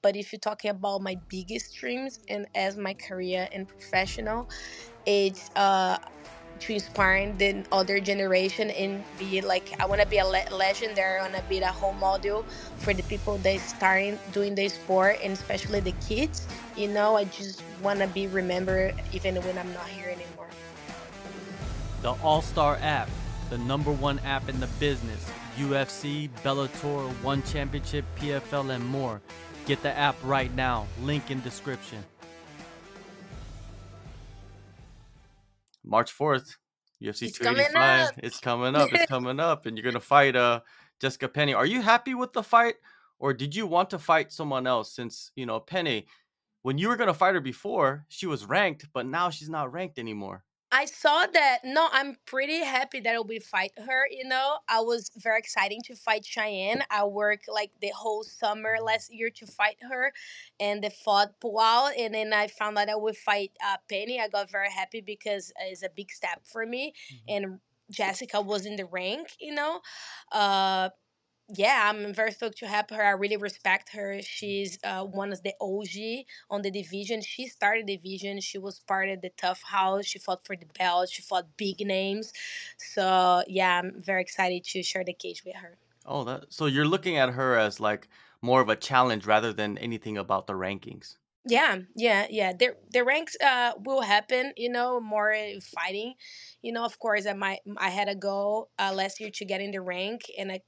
But if you're talking about my biggest dreams and as my career and professional, it's to inspire the other generation and be like, I want to be a legendary, I want to be a role model for the people that starting doing the sport, and especially the kids. I just want to be remembered even when I'm not here anymore. The AllStar app, the #1 app in the business. UFC, Bellator, One Championship, PFL, and more. Get the app right now. Link in description. March 4th, UFC It's coming 285. up. It's coming up. It's coming up. And you're going to fight Jessica Penne. Are you happy with the fight? Or did you want to fight someone else? Since, Penne, when you were going to fight her before, she was ranked, but now she's not ranked anymore. I saw that. No, I'm pretty happy that we fight her. I was very excited to fight Cheyenne. I worked like the whole summer last year to fight her, and they fought pull out. And then I found out I would fight Penny. I got very happy because it's a big step for me. And Jessica was in the rank. Uh, yeah, I'm very stoked to have her. I really respect her. She's one of the OG on the division. She started the division. She was part of the tough house. She fought for the belt. She fought big names. So yeah, I'm very excited to share the cage with her. Oh, so you're looking at her as like more of a challenge rather than anything about the rankings. Yeah, yeah, yeah. The ranks will happen. More fighting. Of course, I had a goal last year to get in the rank, and I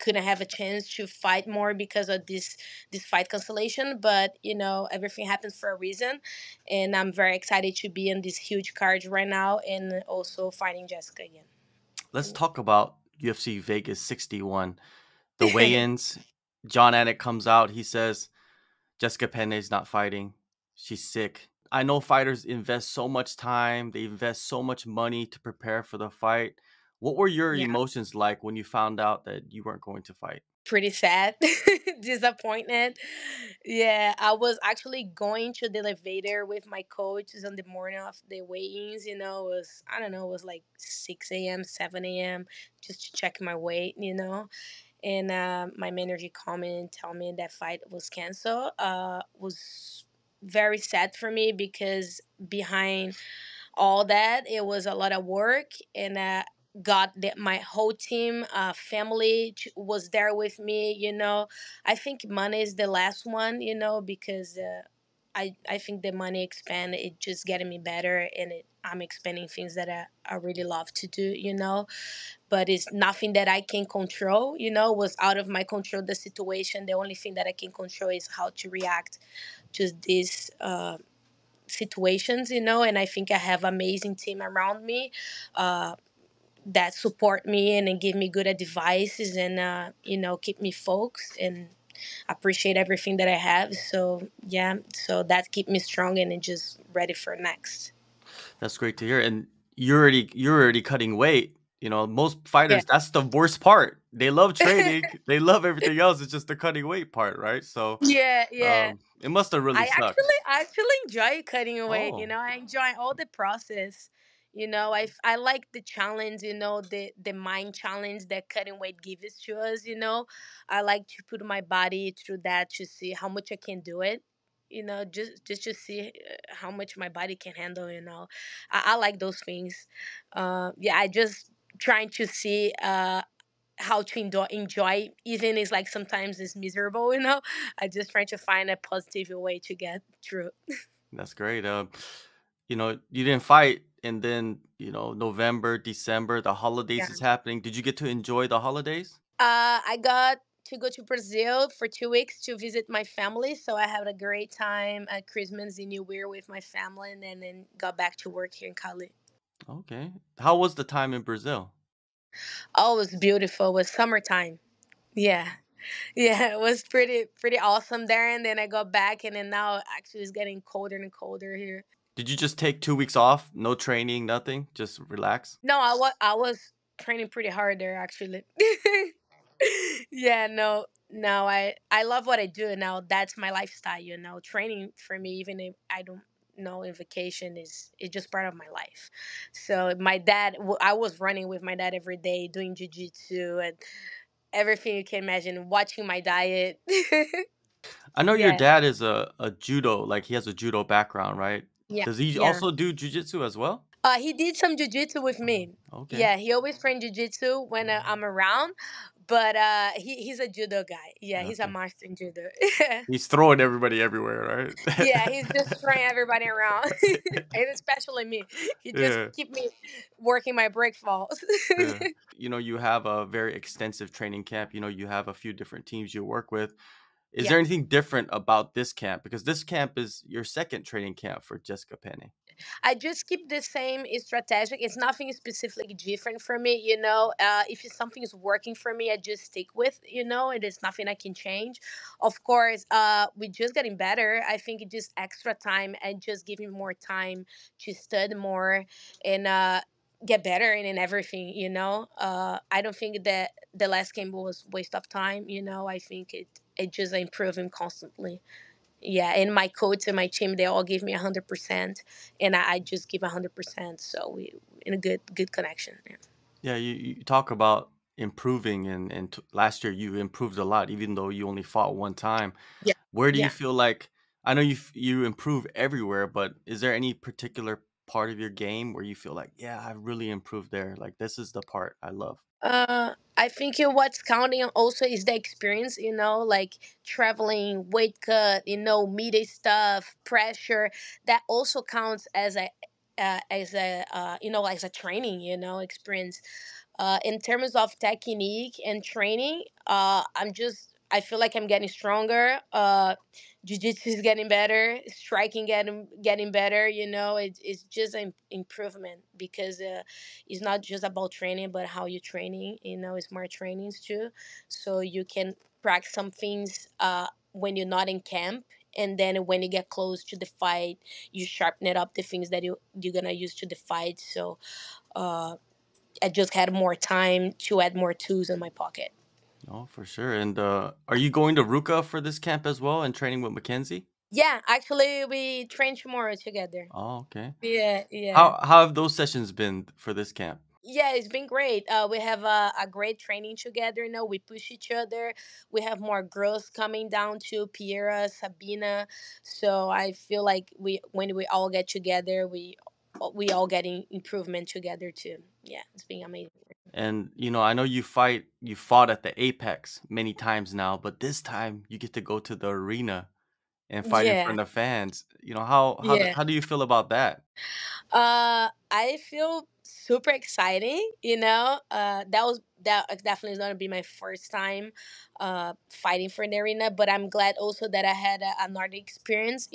couldn't have a chance to fight more because of this fight cancellation. But everything happens for a reason, and I'm very excited to be in this huge card right now and also fighting Jessica again. Let's talk about UFC Vegas 61. The weigh-ins. John Anik comes out. He says Jessica Penne is not fighting. She's sick. I know fighters invest so much time. They invest so much money to prepare for the fight. What were your Yeah, emotions like when you found out that you weren't going to fight? pretty sad. Disappointed. Yeah, I was actually going to the elevator with my coaches on the morning of the weigh-ins. It was, I don't know, it was like 6 a.m., 7 a.m., just to check my weight. And my manager called me and tell me that fight was canceled. Was very sad for me because behind all that, it was a lot of work, and got that my whole team, family was there with me. I think money is the last one. Because I think the money expand, it just getting me better, and I'm expanding things that I really love to do. But it's nothing that I can control. It was out of my control, the situation. The only thing that I can control is how to react to these situations. And I think I have amazing team around me, uh, that support me and give me good advices, and keep me focused and appreciate everything that I have. So yeah, so that keep me strong and just ready for next. That's great to hear. And you're already cutting weight. Most Yeah. fighters, that's the worst part. They love training, they love everything else. It's just the cutting weight part, right? So Yeah, yeah. it must have really I sucked. actually enjoy cutting weight. Oh, I enjoy all the process. I like the challenge. The mind challenge that cutting weight gives to us. I like to put my body through that to see how much I can do it. Just to see how much my body can handle. I like those things. Yeah, I just trying to see how to enjoy, even is like sometimes it's miserable. I just try to find a positive way to get through. that's great. You didn't fight, and then November, December, the holidays Yeah. is happening. Did you get to enjoy the holidays? I got to go to Brazil for 2 weeks to visit my family, so I had a great time at Christmas and New Year with my family, and then got back to work here in Cali. Okay. How was the time in Brazil? Oh, it was beautiful. It was summertime. Yeah. Yeah, it was pretty awesome there, and then I got back, and then now actually it's getting colder and colder here. Did you just take 2 weeks off? No training, nothing? Just relax? No, I was training pretty hard there actually. Yeah, no, no, I love what I do now. That's my lifestyle. Training for me, even if I don't know in vacation, is just part of my life. So my dad, I was running with my dad every day, doing jujitsu and everything you can imagine, watching my diet. I know your Yeah, dad is a judo, like he has a judo background, right? yeah, Does he yeah. also do jujitsu as well? He did some jujitsu with me. Okay. Yeah, he always trained jujitsu when I'm around, but he's a judo guy. Yeah, he's a Okay. master in judo. He's throwing everybody everywhere, right? Yeah, he's just throwing everybody around, and especially me. He just Yeah. keep me working my break falls. Yeah. You have a very extensive training camp. You have a few different teams you work with. Is Yeah. there anything different about this camp? Because this camp is your second training camp for Jessica Penne. I just keep the same strategic. It's nothing specifically different for me, if something is working for me, I just stick with, it is nothing I can change. Of course, we're just getting better. I think it just extra time and just giving more time to study more and get better in everything, I don't think that the last game was waste of time, I think it just improving constantly. Yeah, and my coach and my team, they all give me 100%, and I just give 100%. So we in a good connection. Yeah, Yeah, you talk about improving, and last year you improved a lot, even though you only fought one time. yeah, Where do you yeah. feel like I know you improve everywhere, but is there any particular part of your game where you feel like, yeah, I really improved there? Like this is the part I love. I think what's counting also is the experience, like traveling, weight cut, media stuff, pressure. That also counts as a training, experience. In terms of technique and training, I feel like I'm getting stronger. Jiu-jitsu is getting better, striking getting better. It's just an improvement because it's not just about training, but how you're training. It's more trainings too, so you can practice some things when you're not in camp. And then when you get close to the fight, you sharpen it up the things that you're gonna use to the fight. So uh, I just had more time to add more tools in my pocket. Oh, for sure. And are you going to Ruka for this camp as well and training with Mackenzie? Yeah, actually, we train tomorrow together. Oh, okay. Yeah, yeah. How have those sessions been for this camp? Yeah, it's been great. We have a great training together. We push each other. We have more girls coming down to Piera, Sabina. So I feel like when we all get together, we all getting improvement together too. Yeah, it's been amazing. And I know you fought at the Apex many times now, but this time you get to go to the arena and fight in Yeah, front of fans. yeah. How do you feel about that? I feel super exciting. That definitely is gonna be my first time, fighting for an arena. But I'm glad also that I had another experience.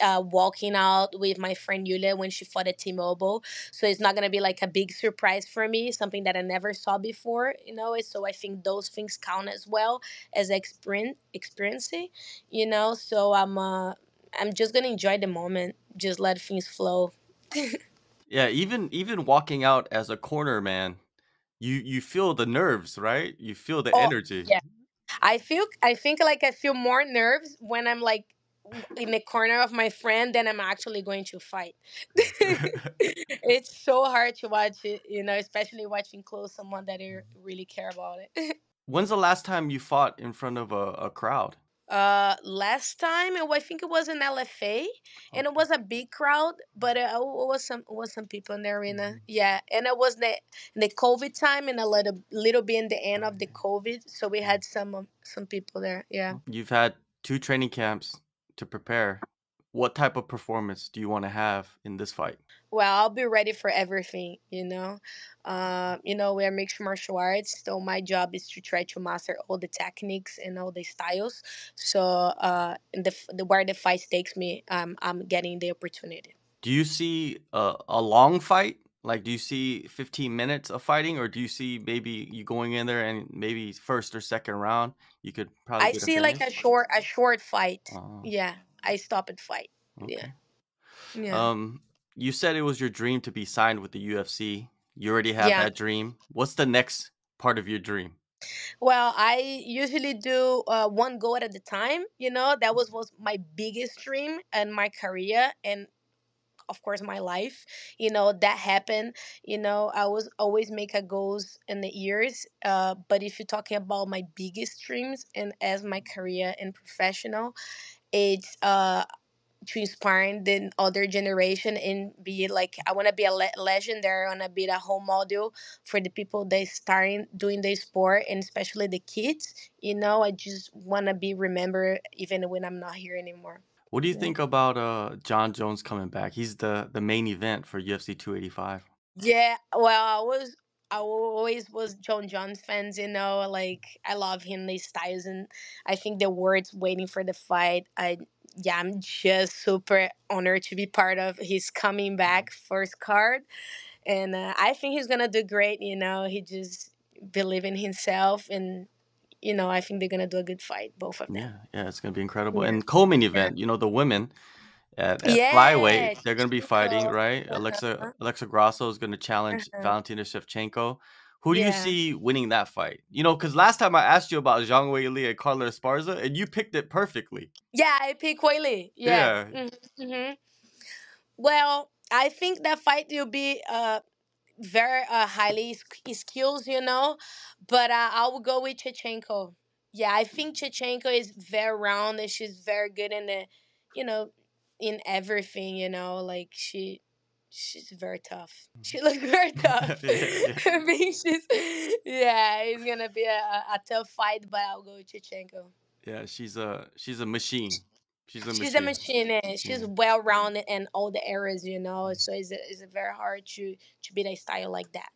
Walking out with my friend Yulia when she fought at T-Mobile. So it's not gonna be like a big surprise for me, something that I never saw before. So I think those things count as well as experiencing. So I'm just gonna enjoy the moment, just let things flow. Yeah, even walking out as a corner man, you feel the nerves, right? You feel the Oh, energy. yeah. I think like I feel more nerves when I'm like in the corner of my friend than I'm actually going to fight. It's so hard to watch it, especially watching close someone that you really care about it. When's the last time you fought in front of a crowd? Last time I think it was in LFA, and it Okay. was a big crowd, but it was some people in the arena. Yeah, and it was the COVID time, and a little bit in the end of the COVID, so we had some people there. Yeah. You've had two training camps to prepare. What type of performance do you want to have in this fight? Well, I'll be ready for everything. We're mixed martial arts, so my job is to try to master all the techniques and all the styles. So, in where the fight takes me, I'm getting the opportunity. Do you see a long fight? Like, do you see 15 minutes of fighting, or do you see maybe you going in there and maybe first or second round you could probably I get a see like a finish? short fight. Oh, Yeah, I stop and fight. Yeah, okay. yeah, Um, you said it was your dream to be signed with the UFC. You already have yeah. that dream. What's the next part of your dream? Well, I usually do one goal at a time. That was my biggest dream in my career, and of course, my life. That happened. I was always make a goals in the years. But if you're talking about my biggest dreams and as my career and professional, it's to inspire the other generation and be like, I want to be a legendary. I want to be a role model for the people that starting doing the sport, and especially the kids. I just want to be remembered even when I'm not here anymore. What do you Yeah. think about John Jones coming back? He's the main event for UFC 285. Yeah, well, I always was John Jones fans, like I love him, his styles, and I think the words waiting for the fight. Yeah, I'm just super honored to be part of his coming back first card, and I think he's gonna do great. He just believe in himself, and I think they're gonna do a good fight, both of them. Yeah, yeah, it's gonna be incredible. Yeah, And co-main yeah, event, the women at flyweight, yeah. they're gonna be fighting, Shevchenko. right? Uh-huh. Alexa Grasso is gonna challenge Uh-huh. Valentina Shevchenko. Who do you Yeah. see winning that fight? Because last time I asked you about Zhang Weili and Carla Esparza, and you picked it perfectly. Yeah, I pick Whaley. Yeah. Yeah. Hmm. Well, I think that fight will be very highly skills, but I will go with Chechenko. Yeah, I think Chechenko is very round and she's very good in you know, in everything. Like she's very tough. She looks very tough. Yeah, yeah. I think yeah, it's gonna be a tough fight, but I'll go with Chechenko. Yeah, she's a machine. She's a She's a machine. machine. She's Yeah, well rounded in all the areas, so it's very hard to beat a style like that,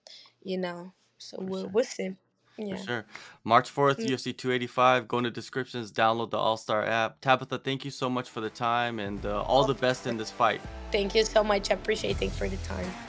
you know. So for we'll sure. we'll see. For Yeah. sure. March 4th, Mm. UFC 285. Go into descriptions, download the AllStar app. Tabitha, thank you so much for the time and all the best in this fight. Thank you so much. I appreciate it for the time.